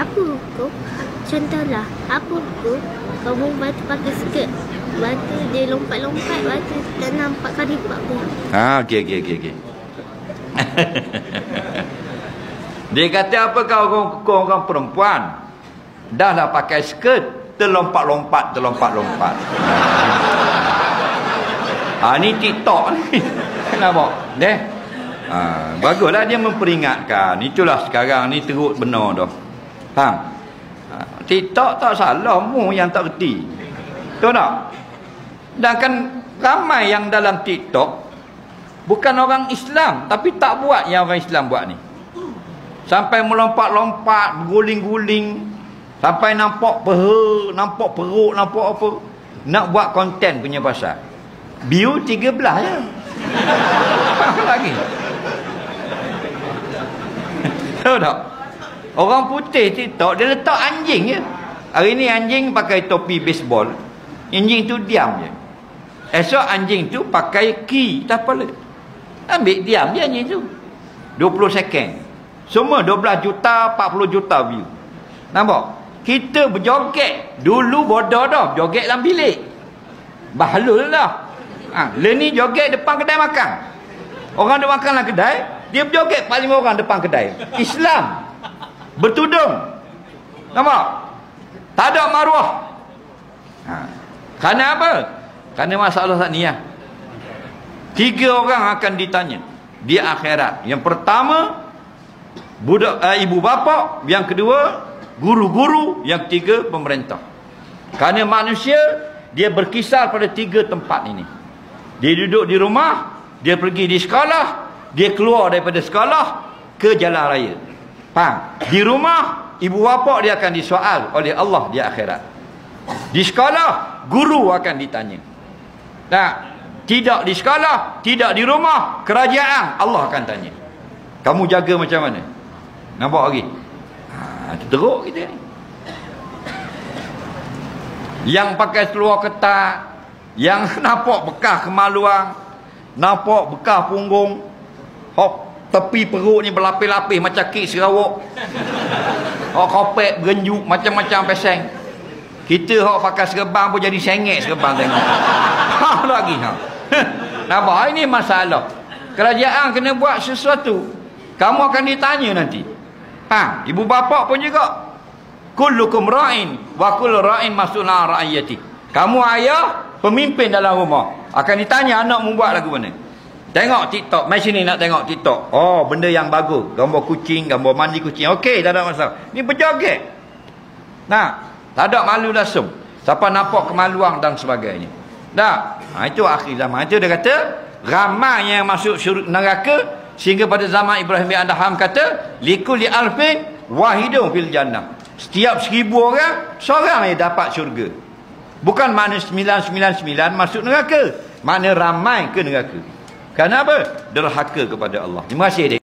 Apa hukum? Contohlah, apa hukum kamu batu pakai skirt, batu dia lompat-lompat, batu tak nampak kadipak pun. Okey. Dia kata apa kau orang perempuan dah lah pakai skirt terlompat-lompat. Ni TikTok ni. Nampak? Baguslah dia memperingatkan. Itulah sekarang ni teruk benar dah. Faham? TikTok tak salah, mu yang tak reti. Tahu tak? Dan kan ramai yang dalam TikTok bukan orang Islam, tapi tak buat yang orang Islam buat ni. Sampai melompat-lompat, berguling-guling, sampai nampak peha, nampak perut, nampak apa. Nak buat konten punya pasal. View 13 je. Apa lagi? Tahu tak? Orang putih TikTok dia letak anjing je. Hari ni anjing pakai topi baseball. Anjing tu diam je. Esok anjing tu pakai key tak apa. Ambil diam je anjing tu. 20 second. Semua 12 juta, 40 juta view. Nampak? Kita berjoget. Dulu bodoh dah. Joget dalam bilik. Bahlul lah. Lepas ni joget depan kedai makan. Orang duk makan dalam kedai. Dia berjoget 4-5 orang depan kedai. Islam. Bertudung. Nampak? Tak ada maruah. Kerana apa? Kerana masalah saat ni 3 orang akan ditanya di akhirat. Yang pertama budak ibu bapa, yang kedua guru-guru, yang ketiga pemerintah. Kerana manusia dia berkisar pada 3 tempat ini. Dia duduk di rumah, dia pergi di sekolah, dia keluar daripada sekolah ke jalan raya. Faham? Di rumah ibu bapa dia akan disoal oleh Allah di akhirat. Di sekolah guru akan ditanya. Nah, tidak di sekolah, tidak di rumah, kerajaan Allah akan tanya. Kamu jaga macam mana? Nampak lagi? Teruk kita ni. Yang pakai seluar ketat, yang nampak bekas kemaluan, nampak bekas punggung, tepi perut ni berlapis-lapis macam kek Sarawak. Kopek berenjuk macam-macam peseng. Kita pakai serban pun jadi sengit serban tengok. Lagi nampak? Ini masalah. Kerajaan kena buat sesuatu. Kamu akan ditanya nanti. Ibu bapa pun juga. Kullukum ra'in wa kullu ra'in mas'ulun 'an ra'iyati. Kamu ayah, pemimpin dalam rumah. Akan ditanya anak membuat lagu mana. Tengok TikTok. Mai sini nak tengok TikTok. Oh, benda yang bagus. Gambar kucing, gambar mandi kucing. Okey, tak ada masalah. Ni berjoget. Tak ada malu dasum. Siapa nampak kemaluan dan sebagainya. Itu akhir zaman. Itu dia kata, ramai yang masuk neraka. Sehingga pada zaman Ibrahim bin Adham kata, likulli alfin wahidun fil jannah. Setiap 1000 orang, seorang yang dapat syurga. Bukan makna 999 masuk neraka. Makna ramai ke neraka. Kenapa? Derhaka kepada Allah. Terima kasih.